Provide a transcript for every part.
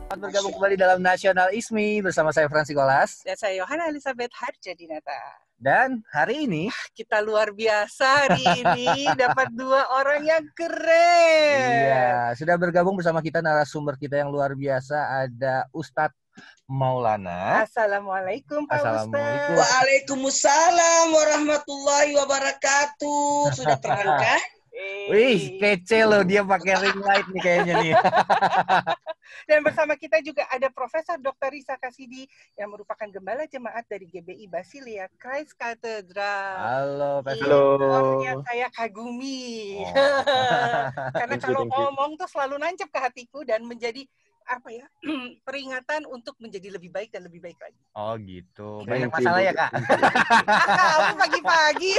Selamat bergabung kembali dalam Nasional Ismi bersama saya Fransi Golas. Dan saya Yohana Elizabeth Harjadinata. Dan hari ini kita luar biasa hari ini dapat dua orang yang keren. Iya, sudah bergabung bersama kita narasumber kita yang luar biasa, ada Ustadz Maulana. Assalamualaikum Pak Assalamualaikum. Ustadz. Waalaikumsalam warahmatullahi wabarakatuh. Sudah terangkat? Wih, kece loh, dia pakai ring light nih kayaknya nih. Dan bersama kita juga ada Profesor Dr. Risa Kasidi yang merupakan gembala jemaat dari GBI Basilia Christ Cathedral. Halo, Profesor. Halo. Yang saya kagumi. Karena kalau ngomong tuh selalu nancep ke hatiku dan menjadi peringatan untuk menjadi lebih baik dan lebih baik lagi. Oh gitu. Banyak masalah ya, Kak? Kamu pagi-pagi.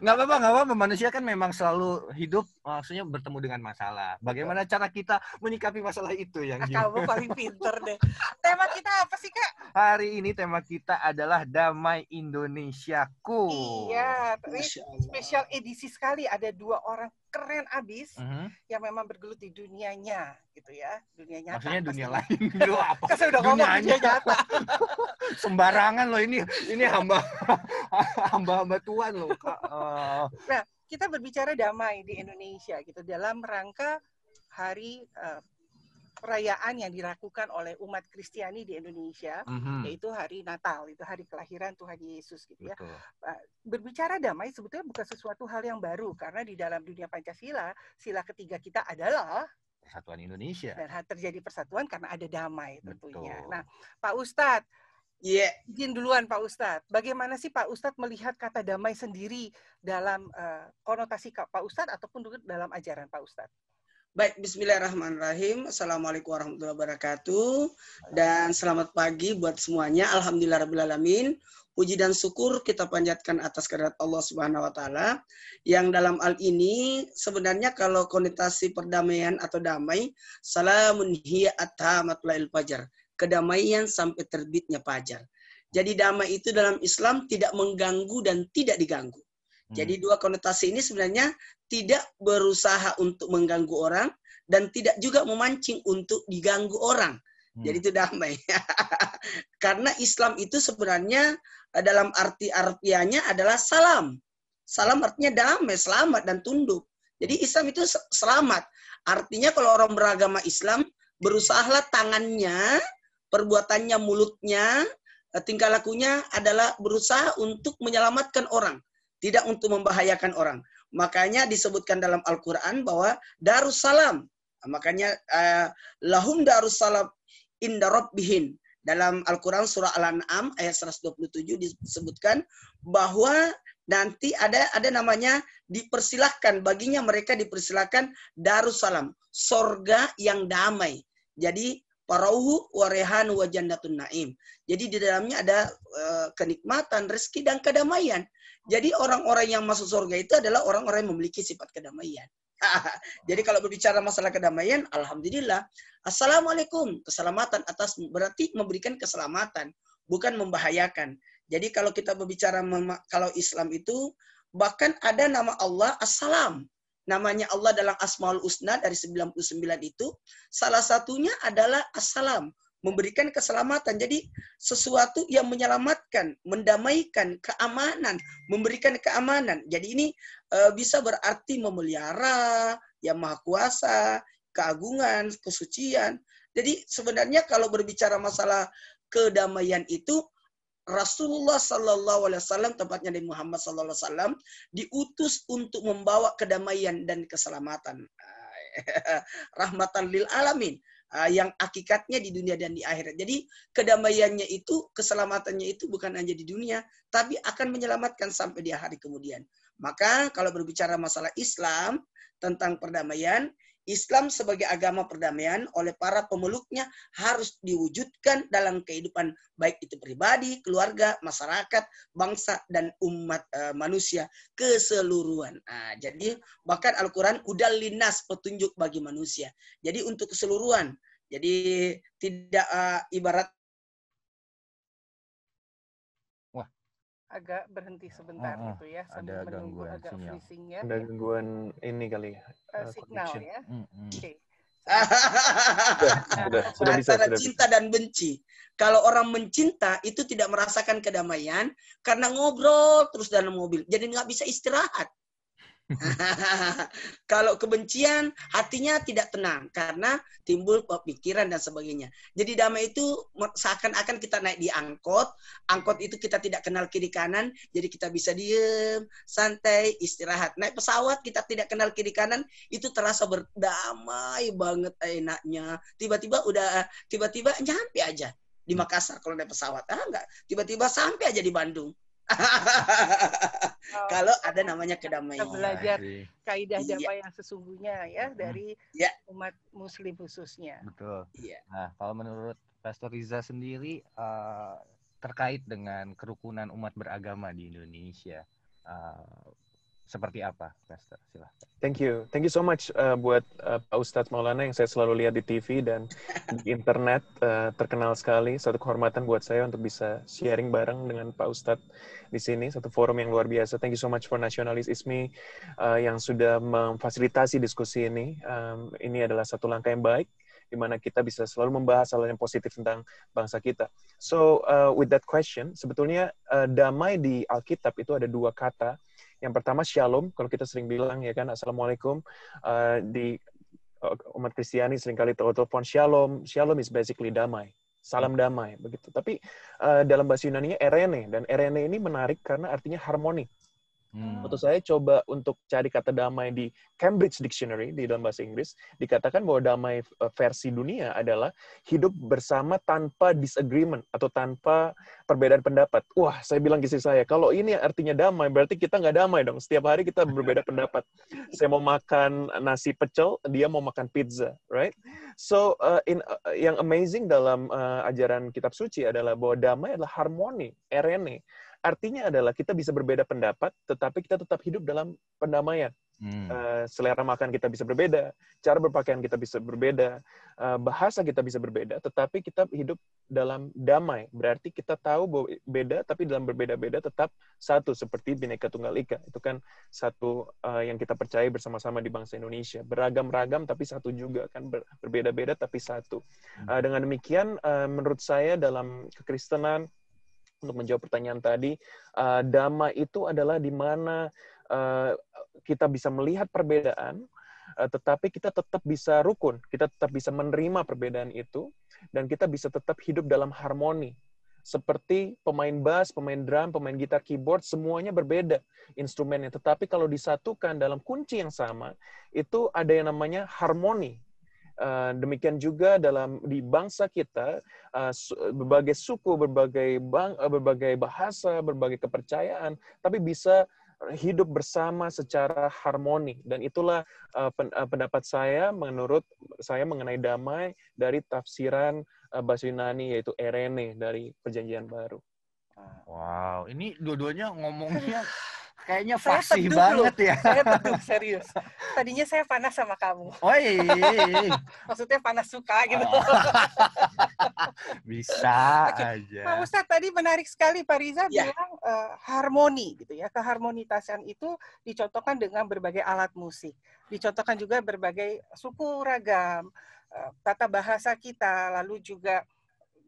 Nggak apa-apa. Manusia kan memang selalu hidup, maksudnya bertemu dengan masalah. Bagaimana cara kita menyikapi masalah itu yang kamu paling pinter deh. Tema kita apa sih, Kak? Hari ini tema kita adalah Damai Indonesiaku. Iya, spesial edisi sekali. Ada dua orang keren abis yang memang bergelut di dunianya, gitu ya. Dunia nyata. Maksudnya dunia lain dulu apa? Kan saya udah ngomong dunia nyata. Sembarangan loh ini hamba Tuhan loh, Kak. Nah, kita berbicara damai di Indonesia gitu dalam rangka hari perayaan yang dilakukan oleh umat Kristiani di Indonesia, yaitu hari Natal, itu hari kelahiran Tuhan Yesus gitu ya. Berbicara damai sebetulnya bukan sesuatu hal yang baru, karena di dalam dunia Pancasila, sila ketiga kita adalah Persatuan Indonesia. Dan terjadi persatuan karena ada damai tentunya. Nah, Pak Ustadz, izin duluan Pak Ustadz, bagaimana sih Pak Ustadz melihat kata damai sendiri dalam konotasi Pak Ustadz ataupun dalam ajaran Pak Ustadz? Baik, bismillahirrahmanirrahim. Assalamualaikum warahmatullahi wabarakatuh. Dan selamat pagi buat semuanya. Alhamdulillahirrahmanirrahim. Puji dan syukur kita panjatkan atas kehadirat Allah Subhanahu wa Ta'ala. Yang dalam hal ini sebenarnya kalau konotasi perdamaian atau damai, salamun hiya at-tamatul fajar. Kedamaian sampai terbitnya fajar. Jadi damai itu dalam Islam tidak mengganggu dan tidak diganggu. Jadi dua konotasi ini sebenarnya tidak berusaha untuk mengganggu orang dan tidak juga memancing untuk diganggu orang. Jadi itu damai. Karena Islam itu sebenarnya dalam artiannya adalah salam. Salam artinya damai, selamat dan tunduk. Jadi Islam itu selamat. Artinya kalau orang beragama Islam, berusahalah tangannya, perbuatannya, mulutnya, tingkah lakunya adalah berusaha untuk menyelamatkan orang. Tidak untuk membahayakan orang. Makanya disebutkan dalam Al-Quran bahwa Darussalam. Makanya lahum Darussalam inda rabbihim. Dalam Al-Quran surah Al-An'am ayat 127 disebutkan bahwa nanti ada namanya dipersilahkan. Baginya mereka dipersilahkan Darussalam. Sorga yang damai. Jadi Parauhu warehan wa jannatun naim. Jadi di dalamnya ada kenikmatan, rezeki dan kedamaian. Jadi orang-orang yang masuk surga itu adalah orang-orang yang memiliki sifat kedamaian. Jadi kalau berbicara masalah kedamaian, alhamdulillah. Assalamualaikum, keselamatan atas berarti memberikan keselamatan, bukan membahayakan. Jadi kalau kita berbicara kalau Islam itu bahkan ada nama Allah As-Salam. Namanya Allah dalam Asmaul Husna dari 99 itu salah satunya adalah As-Salam. Memberikan keselamatan. Jadi sesuatu yang menyelamatkan, mendamaikan, keamanan, memberikan keamanan. Jadi ini bisa berarti memelihara, yang maha kuasa, keagungan, kesucian. Jadi sebenarnya kalau berbicara masalah kedamaian itu, Rasulullah Sallallahu Alaihi Wasallam, tepatnya Nabi Muhammad Sallallahu Alaihi Wasallam, diutus untuk membawa kedamaian dan keselamatan. Rahmatan lil alamin. Yang hakikatnya di dunia dan di akhirat. Jadi kedamaiannya itu, keselamatannya itu bukan hanya di dunia, tapi akan menyelamatkan sampai di hari kemudian. Maka kalau berbicara masalah Islam tentang perdamaian, Islam sebagai agama perdamaian oleh para pemeluknya harus diwujudkan dalam kehidupan baik itu pribadi, keluarga, masyarakat, bangsa, dan umat manusia keseluruhan. Jadi bahkan Al-Quran udal linas, petunjuk bagi manusia. Jadi untuk keseluruhan. Jadi tidak ibarat agak berhenti sebentar gitu ya sambil ada menunggu gangguan agak sinyal. freezingnya. Ada gangguan ini kali signal connection. ya. Oke. Sudah bisa. Antara cinta dan benci. Kalau orang mencinta itu tidak merasakan kedamaian karena ngobrol terus dalam mobil. Jadi nggak bisa istirahat. Kalau kebencian, hatinya tidak tenang karena timbul pikiran dan sebagainya. Jadi damai itu seakan-akan kita naik di angkot. Angkot itu kita tidak kenal kiri kanan, jadi kita bisa diem, santai, istirahat. Naik pesawat kita tidak kenal kiri kanan, itu terasa berdamai banget enaknya. Tiba-tiba nyampe aja di Makassar kalau naik pesawat. Enggak, tiba-tiba sampai aja di Bandung. Kalau ada namanya kedamaian. Kita belajar kaidah damai yang sesungguhnya ya dari umat Muslim khususnya. Betul. Nah, kalau menurut Pastor Riza sendiri terkait dengan kerukunan umat beragama di Indonesia, seperti apa, Pastor? Silahkan. Thank you so much buat Pak Ustadz Maulana yang saya selalu lihat di TV dan di internet, terkenal sekali. Satu kehormatan buat saya untuk bisa sharing bareng dengan Pak Ustadz di sini, satu forum yang luar biasa. Thank you so much for Nasionalis ISMI yang sudah memfasilitasi diskusi ini. Ini adalah satu langkah yang baik di mana kita bisa selalu membahas hal yang positif tentang bangsa kita. So, with that question, sebetulnya damai di Alkitab itu ada dua kata. Yang pertama shalom, kalau kita sering bilang ya kan, assalamualaikum, di umat Kristiani seringkali telepon shalom. Shalom is basically damai, salam damai begitu. Tapi dalam bahasa Yunani-nya erene, dan erene ini menarik karena artinya harmoni. Waktu saya coba untuk cari kata damai di Cambridge Dictionary di dalam bahasa Inggris, dikatakan bahwa damai versi dunia adalah hidup bersama tanpa disagreement atau tanpa perbedaan pendapat. Wah, saya bilang ke istri saya, kalau ini artinya damai, berarti kita nggak damai dong. Setiap hari kita berbeda pendapat. Saya mau makan nasi pecel, dia mau makan pizza, right? So, yang amazing dalam ajaran kitab suci adalah bahwa damai adalah harmoni, erene. Artinya adalah kita bisa berbeda pendapat, tetapi kita tetap hidup dalam pendamaian. Selera makan kita bisa berbeda, cara berpakaian kita bisa berbeda, bahasa kita bisa berbeda, tetapi kita hidup dalam damai. Berarti kita tahu bahwa beda, tapi dalam berbeda-beda tetap satu, seperti Bhinneka Tunggal Ika. Itu kan satu yang kita percaya bersama-sama di bangsa Indonesia. Beragam-ragam, tapi satu juga. Kan berbeda-beda, tapi satu. Dengan demikian, menurut saya dalam kekristenan, untuk menjawab pertanyaan tadi, damai itu adalah di mana kita bisa melihat perbedaan, tetapi kita tetap bisa rukun, kita tetap bisa menerima perbedaan itu, dan kita bisa tetap hidup dalam harmoni. Seperti pemain bass, pemain drum, pemain gitar, keyboard, semuanya berbeda instrumennya. Tetapi kalau disatukan dalam kunci yang sama, itu ada yang namanya harmoni. Demikian juga di bangsa kita, berbagai suku, berbagai bahasa, berbagai kepercayaan, tapi bisa hidup bersama secara harmoni. Dan itulah pendapat saya, menurut saya mengenai damai dari tafsiran bahasa Yunani, yaitu erene dari Perjanjian Baru. Wow, ini dua-duanya ngomongnya kayaknya Saya fasih teduh banget loh. ya. Saya teduh, serius. Tadinya saya panas sama kamu. Oh iya. Maksudnya panas suka gitu. Bisa Oke. aja. Pak Ustadz, tadi menarik sekali Pak Riza bilang harmoni gitu ya. Keharmonitasan itu dicontohkan dengan berbagai alat musik. Dicontohkan juga berbagai suku ragam, tata bahasa kita, lalu juga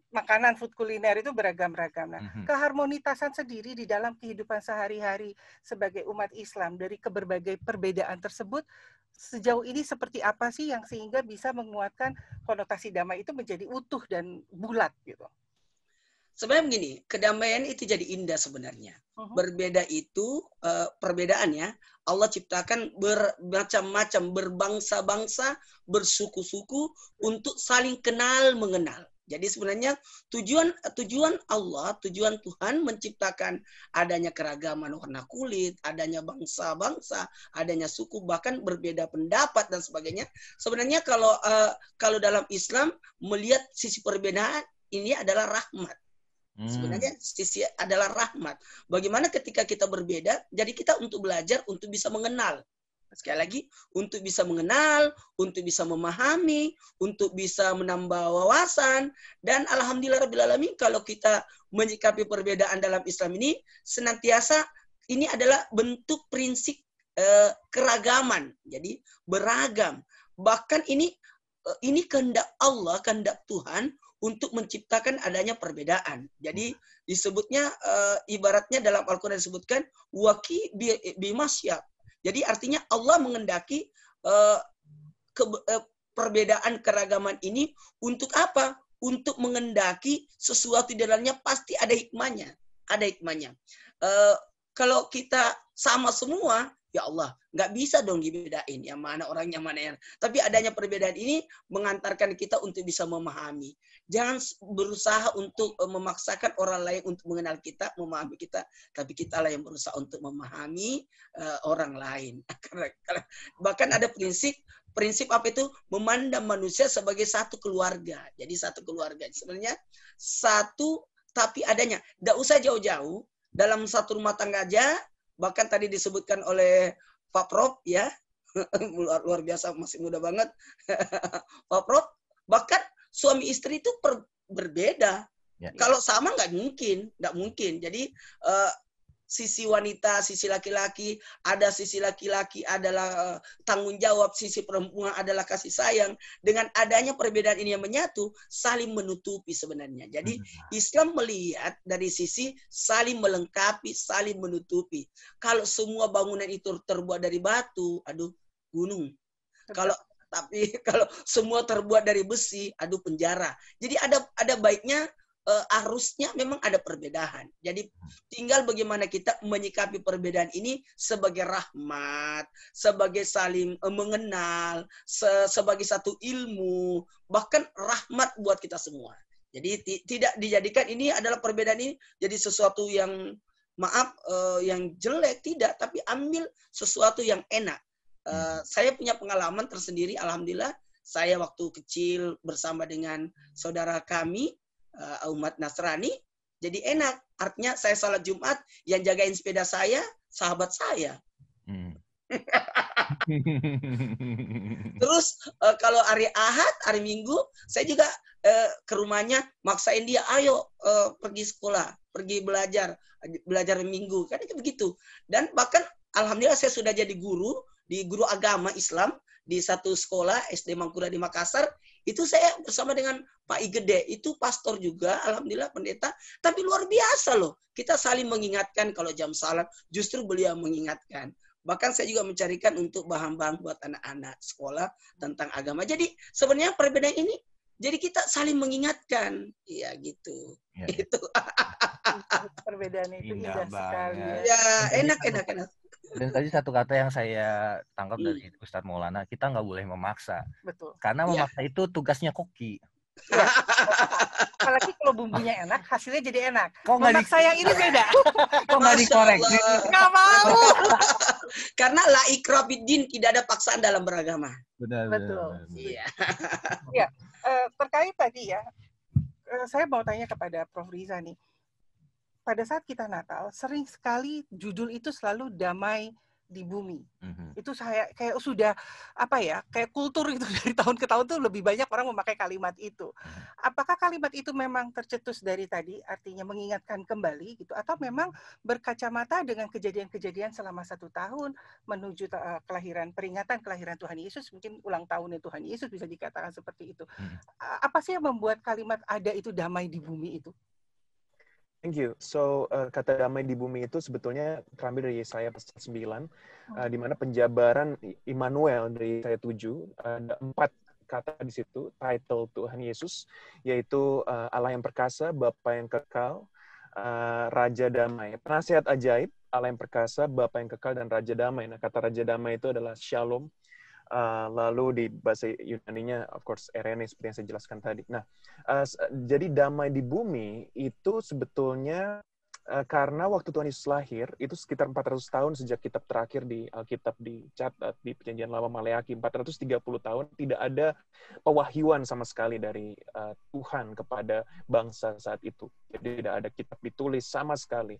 makanan, food kuliner itu beragam-ragam. Nah, keharmonitasan sendiri di dalam kehidupan sehari-hari sebagai umat Islam dari berbagai perbedaan tersebut, sejauh ini seperti apa sih yang sehingga bisa menguatkan konotasi damai itu menjadi utuh dan bulat gitu? Sebenarnya begini, kedamaian itu jadi indah sebenarnya. Berbeda itu, perbedaannya, Allah ciptakan bermacam-macam, berbangsa-bangsa, bersuku-suku untuk saling kenal mengenal. Jadi sebenarnya tujuan Allah, tujuan Tuhan menciptakan adanya keragaman warna kulit, adanya bangsa-bangsa, adanya suku, bahkan berbeda pendapat dan sebagainya. Sebenarnya kalau dalam Islam melihat sisi perbedaan ini adalah rahmat. Sebenarnya sisi adalah rahmat. Bagaimana ketika kita berbeda, jadi kita untuk belajar, untuk bisa mengenal. Sekali lagi, untuk bisa mengenal, untuk bisa memahami, untuk bisa menambah wawasan, dan alhamdulillahirrahmanirrahim kalau kita menyikapi perbedaan dalam Islam ini, senantiasa ini adalah bentuk prinsip keragaman. Jadi beragam. Bahkan ini ini kehendak Allah, kehendak Tuhan untuk menciptakan adanya perbedaan. Jadi disebutnya ibaratnya dalam Al-Qur'an disebutkan waki bimasyab. Jadi artinya Allah mengendaki perbedaan keragaman ini untuk apa? Untuk mengendaki sesuatu di dalamnya pasti ada hikmahnya. Ada hikmahnya. Kalau kita sama semua, ya Allah, nggak bisa dong dibedain yang mana orang, yang mana yang. Tapi adanya perbedaan ini mengantarkan kita untuk bisa memahami. Jangan berusaha untuk memaksakan orang lain untuk mengenal kita, memahami kita, tapi kita lah yang berusaha untuk memahami orang lain. Bahkan ada prinsip apa itu? Memandang manusia sebagai satu keluarga. Jadi satu keluarga. Sebenarnya satu, tapi adanya. Tidak usah jauh-jauh. Dalam satu rumah tangga aja, bahkan tadi disebutkan oleh Pak Prof, ya, luar biasa, masih muda banget. Pak Prof, bahkan suami istri itu berbeda. Ya. Kalau sama nggak mungkin. Jadi sisi wanita, sisi laki-laki, ada sisi laki-laki adalah tanggung jawab, sisi perempuan adalah kasih sayang. Dengan adanya perbedaan ini yang menyatu, saling menutupi sebenarnya. Jadi Islam melihat dari sisi saling melengkapi, saling menutupi. Kalau semua bangunan itu terbuat dari batu, aduh, gunung. Tapi kalau semua terbuat dari besi, aduh, penjara. Jadi ada baiknya, harusnya memang ada perbedaan. Jadi tinggal bagaimana kita menyikapi perbedaan ini sebagai rahmat, sebagai saling mengenal, sebagai satu ilmu, bahkan rahmat buat kita semua. Jadi tidak dijadikan ini adalah perbedaan ini jadi sesuatu yang yang jelek, tidak, tapi ambil sesuatu yang enak. Saya punya pengalaman tersendiri, alhamdulillah. Saya waktu kecil bersama dengan saudara kami, umat Nasrani, jadi enak. Artinya saya salat Jumat, yang jagain sepeda saya, sahabat saya. Terus kalau hari Ahad, hari Minggu, saya juga ke rumahnya, maksain dia, ayo pergi sekolah, pergi belajar Minggu, kan itu begitu. Dan bahkan alhamdulillah saya sudah jadi guru agama Islam di satu sekolah SD Mangkuda di Makassar. Itu saya bersama dengan Pak I Gede, itu pastor juga, alhamdulillah pendeta, tapi luar biasa loh. Kita saling mengingatkan kalau jam salat, justru beliau mengingatkan. Bahkan saya juga mencarikan untuk bahan-bahan buat anak-anak sekolah tentang agama. Jadi sebenarnya perbedaan ini, jadi kita saling mengingatkan. Iya gitu. Ya. Itu. Perbedaan itu indah sekali. Ya, enak. Dan tadi satu kata yang saya tangkap dari Ustadz Maulana, kita nggak boleh memaksa. Betul. Karena memaksa itu tugasnya koki. Ya. Apalagi kalau bumbunya enak, hasilnya jadi enak. Memaksa yang ini beda. Kok nggak dikoreksi? Nggak mau. Karena la ikrah fiddin, tidak ada paksaan dalam beragama. Benar. Iya. Ya, terkait tadi ya, saya mau tanya kepada Prof. Riza nih. Pada saat kita Natal, sering sekali judul itu selalu damai di bumi. Itu saya kayak sudah kayak kultur itu dari tahun ke tahun tuh lebih banyak orang memakai kalimat itu. Apakah kalimat itu memang tercetus dari tadi, artinya mengingatkan kembali gitu, atau memang berkacamata dengan kejadian-kejadian selama 1 tahun menuju peringatan kelahiran Tuhan Yesus, mungkin ulang tahunnya Tuhan Yesus bisa dikatakan seperti itu. Apa sih yang membuat kalimat ada itu damai di bumi itu? Thank you. So, kata damai di bumi itu sebetulnya terambil dari Yesaya pasal 9, di mana penjabaran Immanuel dari Yesaya 7, ada 4 kata di situ, title Tuhan Yesus, yaitu Allah yang perkasa, Bapa yang kekal, Raja Damai. Penasihat ajaib, Allah yang perkasa, Bapa yang kekal, dan Raja Damai. Nah, kata Raja Damai itu adalah Shalom. Lalu di bahasa Yunani-nya, of course, Erene, seperti yang saya jelaskan tadi. Nah, jadi damai di bumi itu sebetulnya karena waktu Tuhan Yesus lahir, itu sekitar 400 tahun sejak kitab terakhir di Alkitab dicatat, di Perjanjian Lama Maleakhi, 430 tahun, tidak ada pewahyuan sama sekali dari Tuhan kepada bangsa saat itu. Jadi tidak ada kitab ditulis sama sekali.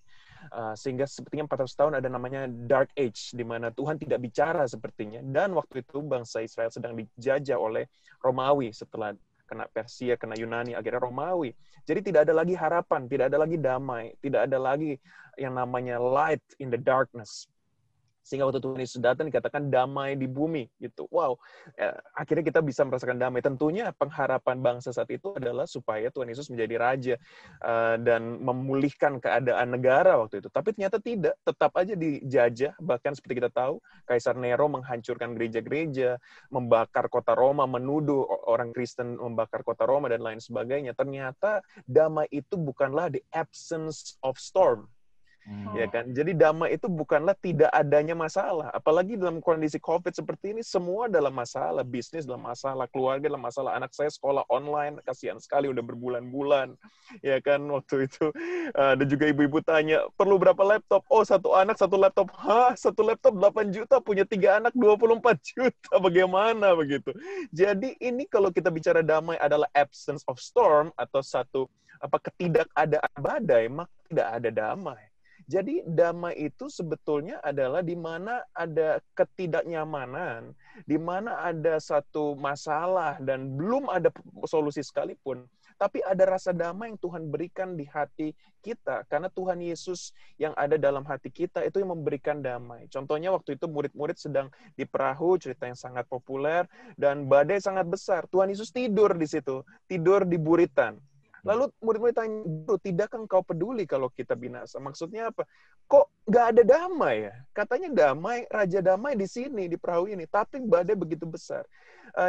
Sehingga sepertinya 400 tahun ada namanya Dark Age, di mana Tuhan tidak bicara sepertinya. Dan waktu itu bangsa Israel sedang dijajah oleh Romawi setelah kena Persia, kena Yunani, akhirnya Romawi. Jadi tidak ada lagi harapan, tidak ada lagi damai, tidak ada lagi yang namanya light in the darkness. Sehingga waktu Tuhan Yesus datang dikatakan damai di bumi gitu. Wow, akhirnya kita bisa merasakan damai. Tentunya pengharapan bangsa saat itu adalah supaya Tuhan Yesus menjadi raja dan memulihkan keadaan negara waktu itu. Tapi ternyata tidak, tetap aja dijajah. Bahkan seperti kita tahu, Kaisar Nero menghancurkan gereja-gereja, membakar kota Roma, menuduh orang Kristen membakar kota Roma dan lain sebagainya. Ternyata damai itu bukanlah the absence of storm. Ya kan? Jadi damai itu bukanlah tidak adanya masalah. Apalagi dalam kondisi COVID seperti ini, semua dalam masalah. Bisnis dalam masalah, keluarga dalam masalah. Anak saya sekolah online, kasihan sekali udah berbulan-bulan. Ya kan, waktu itu. Dan juga ibu-ibu tanya, perlu berapa laptop? Oh, satu anak, satu laptop. Hah, satu laptop 8 juta, punya 3 anak 24 juta. Bagaimana begitu? Jadi ini kalau kita bicara damai adalah absence of storm, atau satu ketidakadaan badai, maka tidak ada damai. Jadi damai itu sebetulnya adalah di mana ada ketidaknyamanan, di mana ada satu masalah dan belum ada solusi sekalipun, tapi ada rasa damai yang Tuhan berikan di hati kita. Karena Tuhan Yesus yang ada dalam hati kita itu yang memberikan damai. Contohnya waktu itu murid-murid sedang di perahu, cerita yang sangat populer, dan badai sangat besar. Tuhan Yesus tidur di situ, tidur di buritan. Lalu murid-murid tanya, Guru, tidakkah engkau peduli kalau kita binasa? Maksudnya apa? Kok nggak ada damai ya? Katanya damai, Raja Damai di sini, di perahu ini. Tapi badai begitu besar.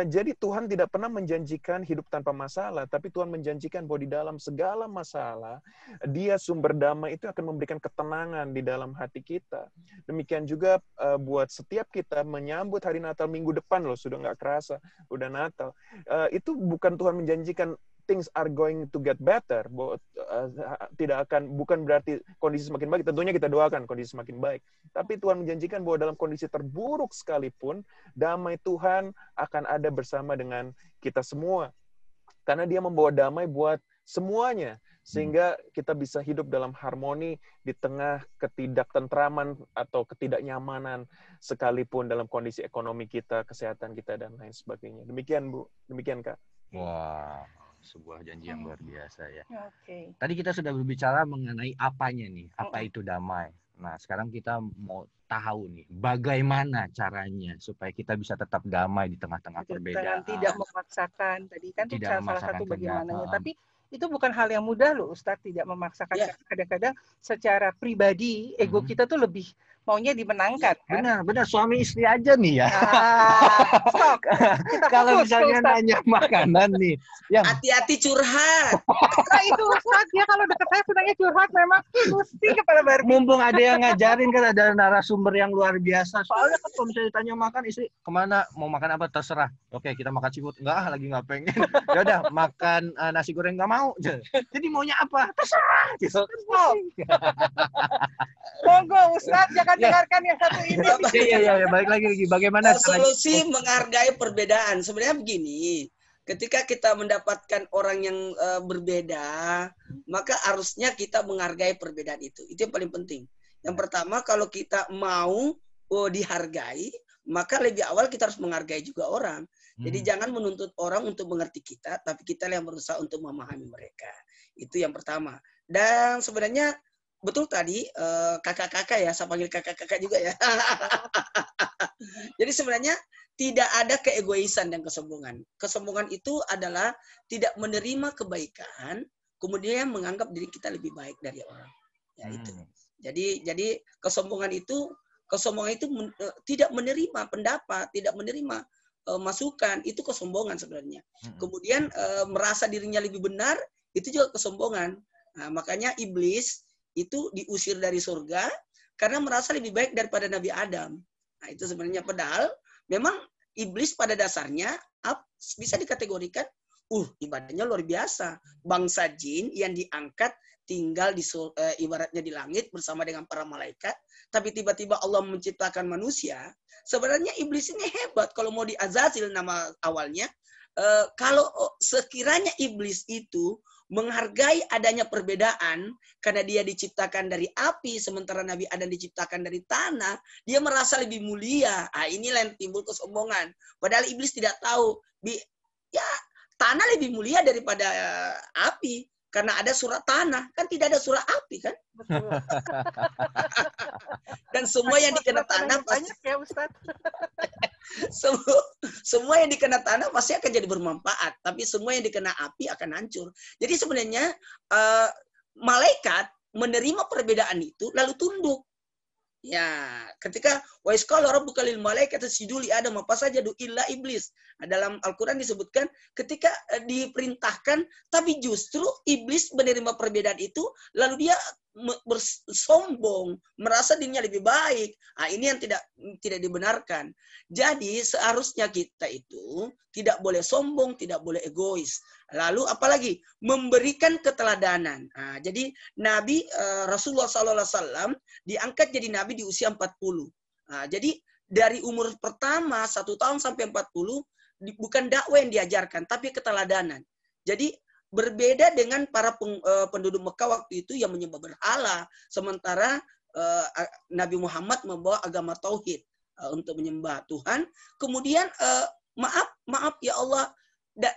Jadi Tuhan tidak pernah menjanjikan hidup tanpa masalah. Tapi Tuhan menjanjikan bahwa di dalam segala masalah, Dia sumber damai itu akan memberikan ketenangan di dalam hati kita. Demikian juga buat setiap kita menyambut hari Natal minggu depan loh, sudah nggak kerasa, udah Natal. Itu bukan Tuhan menjanjikan things are going to get better, bukan berarti kondisi semakin baik. Tentunya kita doakan kondisi semakin baik. Tapi Tuhan menjanjikan bahwa dalam kondisi terburuk sekalipun, damai Tuhan akan ada bersama dengan kita semua. Karena Dia membawa damai buat semuanya. Sehingga kita bisa hidup dalam harmoni di tengah ketidaktentraman atau ketidaknyamanan sekalipun dalam kondisi ekonomi kita, kesehatan kita, dan lain sebagainya. Demikian, Bu. Demikian, Kak. Wah. Sebuah janji yang luar biasa ya. Okay. Tadi kita sudah berbicara mengenai apanya nih, apa itu damai. Nah, sekarang kita mau tahu nih, bagaimana caranya supaya kita bisa tetap damai di tengah-tengah perbedaan. Tidak memaksakan, tadi kan itu salah satu bagaimananya. Tapi itu bukan hal yang mudah loh, Ustadz, tidak memaksakan. Kadang-kadang secara pribadi, ego kita tuh lebih maunya dimenangkan. Kan? Benar. Suami istri aja nih ya. Kalau misalnya nanya makanan nih. Hati-hati curhat. Nah itu Ustadz, dia kalau dekat saya senangnya curhat memang pusing kepala Barbie. Mumpung ada yang ngajarin kan, ada narasumber yang luar biasa. Soalnya kan kalau misalnya ditanya makan istri, kemana? Mau makan apa? Terserah. Oke, kita makan seafood. Enggak, lagi nggak pengen. Ya udah, makan nasi goreng nggak mau. Jadi maunya apa? Terserah. Monggo Ustadz, jangan dengarkan yang satu ini. Iya, balik lagi. Bagaimana solusi menghargai perbedaan? Sebenarnya begini, ketika kita mendapatkan orang yang berbeda, maka harusnya kita menghargai perbedaan itu. Itu yang paling penting. Yang pertama, kalau kita mau dihargai, maka lebih awal kita harus menghargai juga orang. Jadi jangan menuntut orang untuk mengerti kita, tapi kita yang berusaha untuk memahami mereka. Itu yang pertama. Dan sebenarnya betul tadi kakak-kakak ya, saya panggil kakak-kakak juga ya. Jadi sebenarnya tidak ada keegoisan dan kesombongan. Kesombongan itu adalah tidak menerima kebaikan, kemudian menganggap diri kita lebih baik dari orang. Ya itu. Jadi kesombongan itu tidak menerima pendapat, tidak menerima masukan, itu kesombongan sebenarnya. Kemudian merasa dirinya lebih benar, itu juga kesombongan. Nah, makanya iblis itu diusir dari surga karena merasa lebih baik daripada Nabi Adam. Nah, itu sebenarnya padahal memang iblis pada dasarnya bisa dikategorikan ibadahnya luar biasa. Bangsa jin yang diangkat tinggal di ibaratnya di langit bersama dengan para malaikat, tapi tiba-tiba Allah menciptakan manusia. Sebenarnya iblis ini hebat. Kalau mau di Azazil nama awalnya, kalau sekiranya iblis itu menghargai adanya perbedaan karena dia diciptakan dari api sementara Nabi Adam diciptakan dari tanah, dia merasa lebih mulia. Inilah yang timbul kesombongan. Padahal iblis tidak tahu, tanah lebih mulia daripada api. karena ada surah tanah, kan tidak ada surah api kan? Betul. Dan semua yang dikena tanah pasti, banyak ya Ustaz. semua yang dikena tanah pasti akan jadi bermanfaat, tapi semua yang dikena api akan hancur. Jadi sebenarnya malaikat menerima perbedaan itu lalu tunduk. Ya, ketika wa isqala rabbuka lil malaikati isjudu li Adam apa saja illa iblis. Nah, dalam Al-Qur'an disebutkan ketika diperintahkan tapi justru iblis menerima perbedaan itu lalu dia bersombong, merasa dirinya lebih baik. Nah, ini yang tidak dibenarkan. Jadi seharusnya kita itu tidak boleh sombong, tidak boleh egois. Lalu apalagi memberikan keteladanan. Nah, jadi Nabi Rasulullah SAW diangkat jadi Nabi di usia 40. Nah, jadi dari umur pertama 1 tahun sampai 40 bukan dakwah yang diajarkan, tapi keteladanan. Jadi berbeda dengan para penduduk Mekah waktu itu yang menyembah berhala, sementara Nabi Muhammad membawa agama tauhid untuk menyembah Tuhan. Kemudian maaf ya Allah,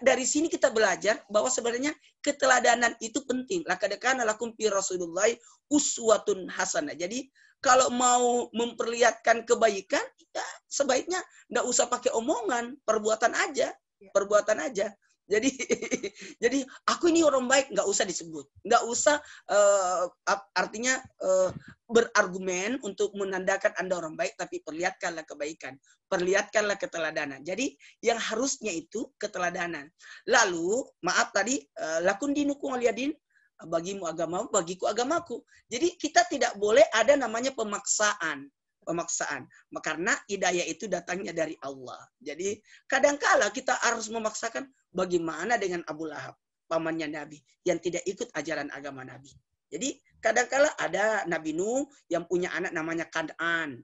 dari sini kita belajar bahwa sebenarnya keteladanan itu penting. Laqad kana lakum fi Rasulillahi uswatun hasanah. Jadi kalau mau memperlihatkan kebaikan, ya sebaiknya nggak usah pakai omongan, perbuatan aja. Jadi aku ini orang baik, nggak usah disebut, nggak usah artinya berargumen untuk menandakan Anda orang baik, tapi perlihatkanlah kebaikan, perlihatkanlah keteladanan. Jadi yang harusnya itu keteladanan. Lalu maaf tadi lakun dinukum waliyadin, bagimu agamamu, bagiku agamaku. Jadi kita tidak boleh ada namanya pemaksaan. Karena hidayah itu datangnya dari Allah. Jadi kadangkala kita harus memaksakan. Bagaimana dengan Abu Lahab, pamannya Nabi, yang tidak ikut ajaran agama Nabi. Jadi kadangkala ada Nabi Nuh yang punya anak namanya Kan'an.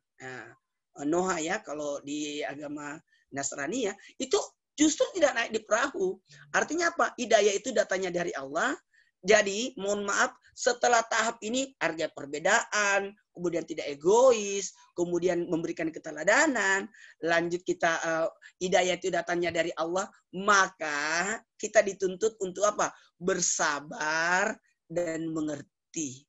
Noah ya, kalau di agama Nasrani ya, itu justru tidak naik di perahu. Artinya apa? Hidayah itu datangnya dari Allah. Jadi, mohon maaf, setelah tahap ini harga perbedaan, kemudian tidak egois, kemudian memberikan keteladanan, lanjut kita hidayah itu datangnya dari Allah, maka kita dituntut untuk apa? Bersabar dan mengerti.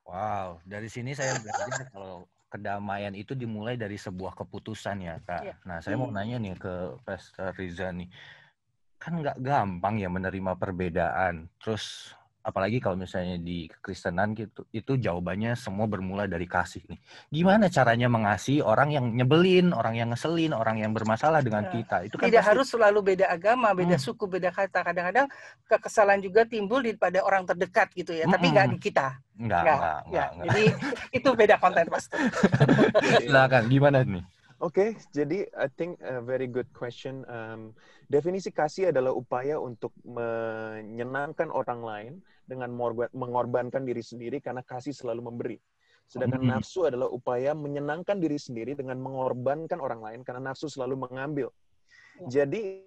Wow, dari sini saya belajar kalau kedamaian itu dimulai dari sebuah keputusan ya, Kak. Ya. Nah, saya mau nanya nih ke Pastor Riza nih. Kan nggak gampang ya menerima perbedaan. Terus apalagi kalau misalnya di kekristenan gitu, itu jawabannya semua bermula dari kasih nih. Gimana caranya mengasihi orang yang nyebelin, orang yang ngeselin, orang yang bermasalah dengan kita? Itu kan tidak harus selalu beda agama, beda suku, beda kata. Kadang-kadang kekesalan juga timbul pada orang terdekat gitu ya, tapi nggak di kita. Enggak. Jadi itu beda konten pasti. Silakan, gimana nih? Oke, jadi I think a very good question. Definisi kasih adalah upaya untuk menyenangkan orang lain dengan mengorbankan diri sendiri karena kasih selalu memberi. Sedangkan nafsu adalah upaya menyenangkan diri sendiri dengan mengorbankan orang lain karena nafsu selalu mengambil. Jadi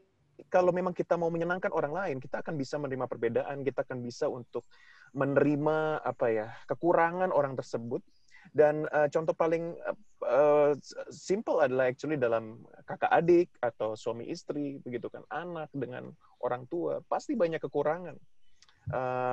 kalau memang kita mau menyenangkan orang lain, kita akan bisa menerima perbedaan, kita akan bisa untuk menerima kekurangan orang tersebut. Dan contoh paling simple adalah actually dalam kakak adik atau suami istri, begitu kan, anak dengan orang tua pasti banyak kekurangan.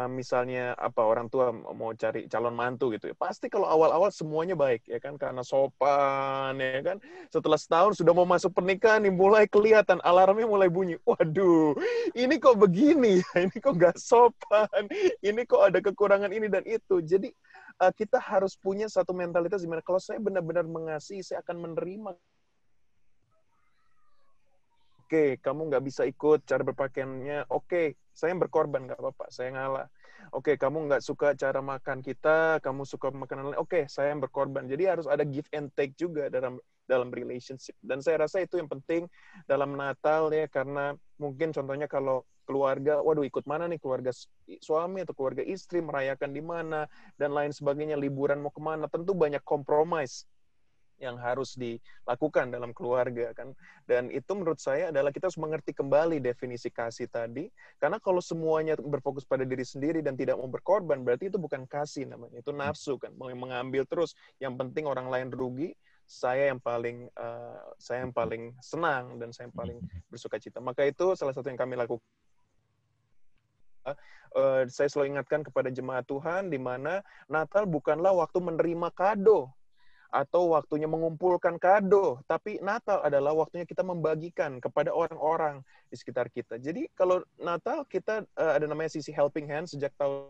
Misalnya orang tua mau cari calon mantu gitu ya, pasti kalau awal-awal semuanya baik ya kan, karena sopan ya kan. Setelah setahun sudah mau masuk pernikahan nih, mulai kelihatan alarmnya mulai bunyi. Waduh, ini kok begini ya, ini kok nggak sopan, ini kok ada kekurangan ini dan itu. Jadi kita harus punya satu mentalitas di mana kalau saya benar-benar mengasihi, saya akan menerima. Oke, kamu nggak bisa ikut cara berpakaiannya. Oke, saya berkorban, nggak apa-apa, saya ngalah. Oke, kamu nggak suka cara makan kita, kamu suka makanan lain. Oke, saya yang berkorban. Jadi harus ada give and take juga dalam relationship. Dan saya rasa itu yang penting dalam Natal ya, karena mungkin contohnya kalau keluarga, waduh ikut mana nih, keluarga suami atau keluarga istri merayakan di mana dan lain sebagainya, liburan mau kemana, tentu banyak kompromis yang harus dilakukan dalam keluarga kan. Dan itu menurut saya adalah kita harus mengerti kembali definisi kasih tadi, karena kalau semuanya berfokus pada diri sendiri dan tidak mau berkorban, berarti itu bukan kasih namanya, itu nafsu kan, mau mengambil terus, yang penting orang lain rugi, saya yang paling senang dan saya yang paling bersukacita. Maka itu salah satu yang kami lakukan. Saya selalu ingatkan kepada jemaat Tuhan di mana Natal bukanlah waktu menerima kado atau waktunya mengumpulkan kado, tapi Natal adalah waktunya kita membagikan kepada orang-orang di sekitar kita. Jadi kalau Natal kita ada namanya sisi helping hand sejak tahun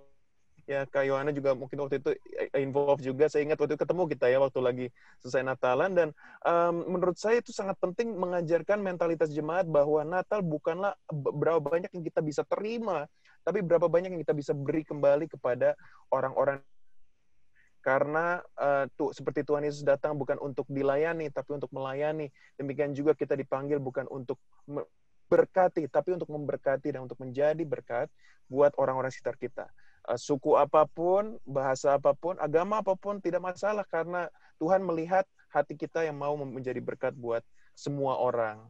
ya, Kak Yohana juga mungkin waktu itu involved juga. Saya ingat waktu itu ketemu kita ya waktu lagi selesai Natalan, dan menurut saya itu sangat penting mengajarkan mentalitas jemaat bahwa Natal bukanlah berapa banyak yang kita bisa terima, tapi berapa banyak yang kita bisa beri kembali kepada orang-orang. Karena seperti Tuhan Yesus datang bukan untuk dilayani, tapi untuk melayani. Demikian juga kita dipanggil bukan untuk berkati, tapi untuk memberkati dan untuk menjadi berkat buat orang-orang sekitar kita. Suku apapun, bahasa apapun, agama apapun, tidak masalah karena Tuhan melihat hati kita yang mau menjadi berkat buat semua orang.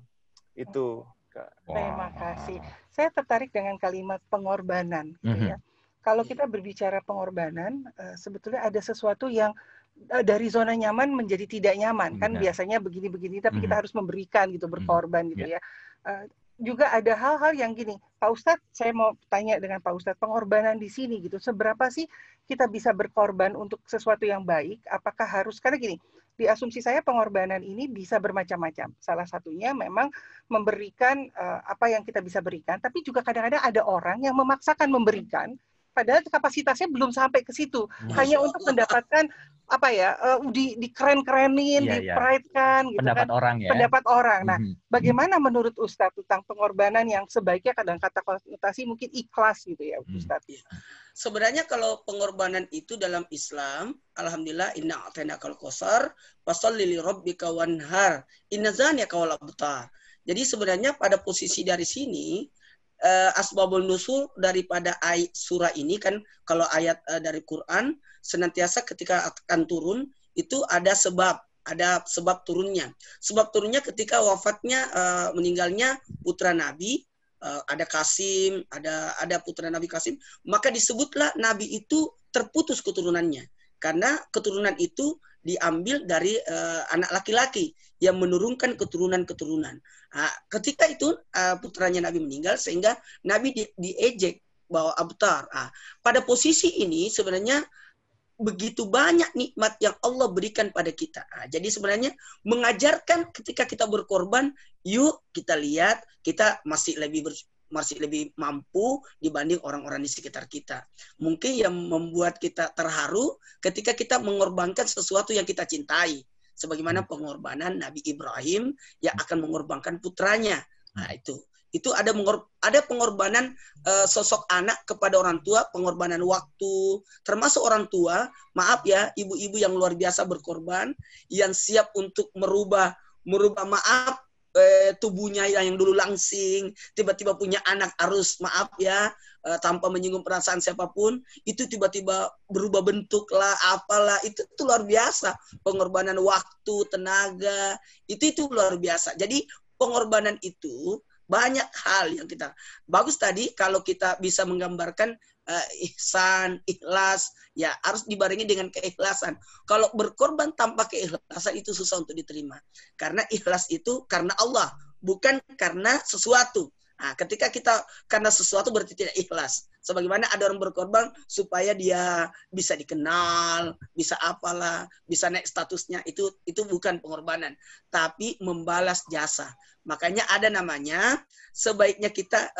Itu, Kak. Terima kasih. Saya tertarik dengan kalimat pengorbanan. Gitu ya. Kalau kita berbicara pengorbanan, sebetulnya ada sesuatu yang dari zona nyaman menjadi tidak nyaman. Kan biasanya begini-begini, tapi kita harus memberikan gitu, berkorban gitu ya. Juga ada hal-hal yang gini, Pak Ustadz, saya mau tanya dengan Pak Ustadz, pengorbanan di sini gitu, seberapa sih kita bisa berkorban untuk sesuatu yang baik? Apakah harus, karena gini, di asumsi saya pengorbanan ini bisa bermacam-macam. Salah satunya memang memberikan apa yang kita bisa berikan, tapi juga kadang-kadang ada orang yang memaksakan memberikan, padahal kapasitasnya belum sampai ke situ, hanya untuk mendapatkan apa ya, dikeren-kerenin, dipride-kan, gitu pendapat kan, orang ya. pendapat orang. Nah, bagaimana menurut Ustadz tentang pengorbanan yang sebaiknya kadang kata konotasi mungkin ikhlas gitu ya, Ustadz? Sebenarnya kalau pengorbanan itu dalam Islam, alhamdulillah, inna a'tainakal kautsar fasholli li rabbika wanhar inna dzaniyaka wal abtar. Jadi sebenarnya pada posisi dari sini asbabul nusul daripada ayat surah ini kan, kalau ayat dari Quran senantiasa ketika akan turun itu ada sebab turunnya. Sebab turunnya ketika wafatnya meninggalnya putra Nabi, ada Qasim, ada putra Nabi Qasim, maka disebutlah Nabi itu terputus keturunannya. Karena keturunan itu diambil dari anak laki-laki yang menurunkan keturunan-keturunan. Nah, ketika itu putranya Nabi meninggal sehingga Nabi diejek bahwa abtar. Nah, pada posisi ini sebenarnya begitu banyak nikmat yang Allah berikan pada kita. Nah, jadi sebenarnya mengajarkan ketika kita berkorban, yuk kita lihat kita masih lebih mampu dibanding orang-orang di sekitar kita. Mungkin yang membuat kita terharu ketika kita mengorbankan sesuatu yang kita cintai. Sebagaimana pengorbanan Nabi Ibrahim yang akan mengorbankan putranya. Nah, itu ada pengorbanan sosok anak kepada orang tua, pengorbanan waktu, termasuk orang tua, maaf ya, ibu-ibu yang luar biasa berkorban, yang siap untuk merubah maaf, tubuhnya yang dulu langsing, tiba-tiba punya anak harus, maaf ya, tanpa menyinggung perasaan siapapun, itu tiba-tiba berubah bentuk lah, apalah, itu luar biasa. Pengorbanan waktu, tenaga, itu luar biasa. Jadi pengorbanan itu banyak hal yang kita bagus tadi kalau kita bisa menggambarkan ihsan, ikhlas, ya harus dibarengi dengan keikhlasan. Kalau berkorban tanpa keikhlasan itu susah untuk diterima. Karena ikhlas itu karena Allah, bukan karena sesuatu. Nah, ketika kita karena sesuatu berarti tidak ikhlas. Sebagaimana ada orang berkorban supaya dia bisa dikenal, bisa apalah, bisa naik statusnya, itu bukan pengorbanan, tapi membalas jasa. Makanya ada namanya sebaiknya kita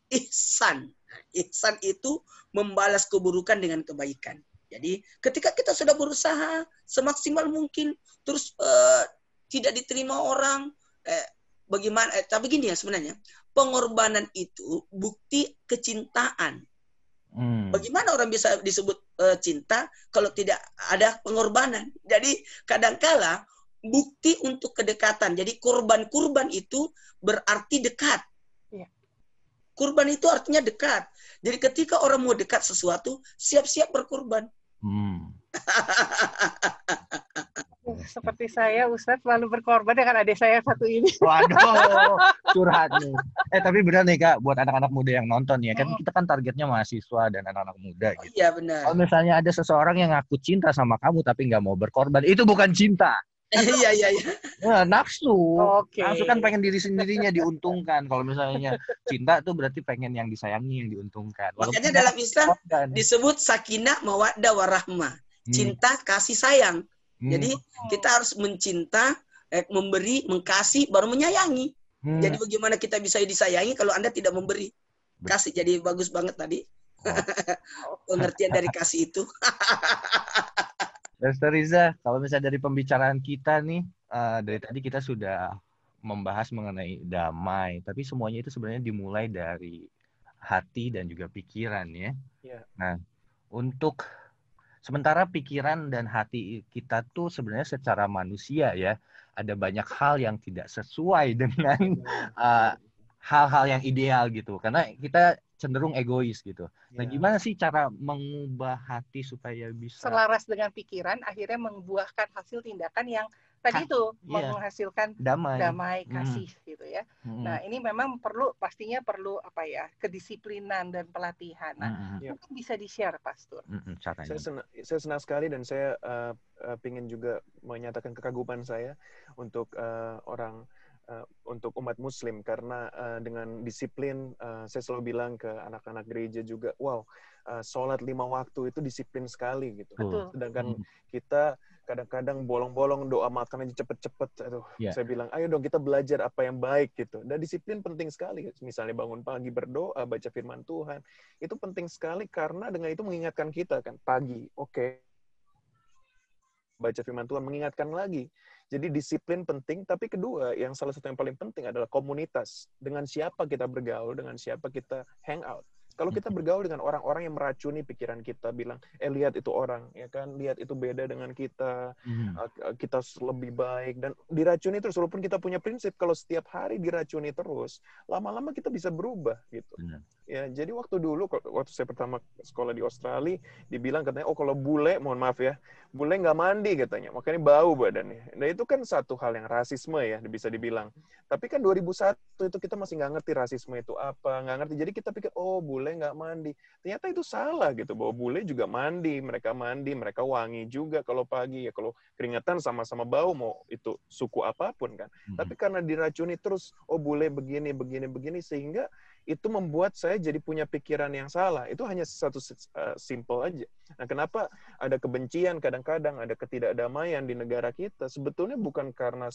ihsan. Ihsan itu membalas keburukan dengan kebaikan. Jadi ketika kita sudah berusaha semaksimal mungkin, terus tidak diterima orang, bagaimana? Tapi gini ya sebenarnya, pengorbanan itu bukti kecintaan. Bagaimana orang bisa disebut cinta kalau tidak ada pengorbanan? Jadi kadangkala bukti untuk kedekatan. Jadi kurban itu berarti dekat. Kurban itu artinya dekat. Jadi ketika orang mau dekat sesuatu, siap-siap berkurban. Seperti saya, Ustadz selalu berkorban dengan adik saya satu ini. Waduh, curhat nih. Tapi benar nih Kak, buat anak-anak muda yang nonton ya, kan kita kan targetnya mahasiswa dan anak-anak muda gitu. Iya benar. Kalau misalnya ada seseorang yang ngaku cinta sama kamu tapi nggak mau berkorban, itu bukan cinta. Iya, iya, iya. Nah, nafsu. Oke. Nafsu kan pengen diri sendirinya diuntungkan. Kalau misalnya cinta tuh berarti pengen yang disayangi, yang diuntungkan. Makanya dalam Islam disebut sakinah, mawaddah, warahmah. Cinta, kasih, sayang. Jadi kita harus mencinta, memberi, mengkasih, baru menyayangi. Jadi bagaimana kita bisa disayangi kalau Anda tidak memberi? Kasih. Jadi bagus banget tadi. Pengertian dari kasih itu. Dr. Riza, kalau misalnya dari pembicaraan kita nih, dari tadi kita sudah membahas mengenai damai, tapi semuanya itu sebenarnya dimulai dari hati dan juga pikiran ya. Nah, untuk sementara pikiran dan hati kita tuh sebenarnya secara manusia ya, ada banyak hal yang tidak sesuai dengan hal-hal yang ideal gitu. Karena kita cenderung egois gitu. Nah, gimana sih cara mengubah hati supaya bisa selaras dengan pikiran, akhirnya membuahkan hasil tindakan yang tadi itu menghasilkan damai, kasih gitu ya. Nah, ini memang pastinya perlu apa ya, kedisiplinan dan pelatihan. Nah, mungkin bisa di-share, Pastor. Saya senang sekali dan saya ingin juga menyatakan kekaguman saya untuk untuk umat Muslim, karena dengan disiplin, saya selalu bilang ke anak-anak gereja juga, wow, sholat 5 waktu itu disiplin sekali gitu. Sedangkan kita kadang-kadang bolong-bolong doa makan aja cepet-cepet. Saya bilang, ayo dong kita belajar apa yang baik gitu. Dan disiplin penting sekali. Misalnya bangun pagi berdoa, baca firman Tuhan, itu penting sekali karena dengan itu mengingatkan kita kan pagi, baca firman Tuhan, mengingatkan lagi. Jadi disiplin penting, tapi kedua, yang salah satu yang paling penting adalah komunitas. Dengan siapa kita bergaul, dengan siapa kita hang out. Kalau kita bergaul dengan orang-orang yang meracuni pikiran kita, bilang, lihat itu orang, ya kan, lihat itu beda dengan kita, kita lebih baik, dan diracuni terus, walaupun kita punya prinsip, kalau setiap hari diracuni terus, lama-lama kita bisa berubah, gitu. Ya, jadi waktu saya pertama sekolah di Australia, dibilang katanya, kalau bule, mohon maaf ya, bule nggak mandi katanya, makanya bau badannya. Nah, itu kan satu hal yang rasisme ya, bisa dibilang. Tapi kan 2001 itu kita masih nggak ngerti rasisme itu apa, nggak ngerti. Jadi kita pikir, bule nggak mandi. Ternyata itu salah gitu, bahwa bule juga mandi, mereka wangi juga kalau pagi, ya kalau keringetan sama-sama bau, mau itu suku apapun kan. Tapi karena diracuni terus, bule begini, sehingga itu membuat saya jadi punya pikiran yang salah. Itu hanya satu simple aja. Nah, kenapa ada kebencian kadang-kadang, ada ketidakdamaian di negara kita? Sebetulnya bukan karena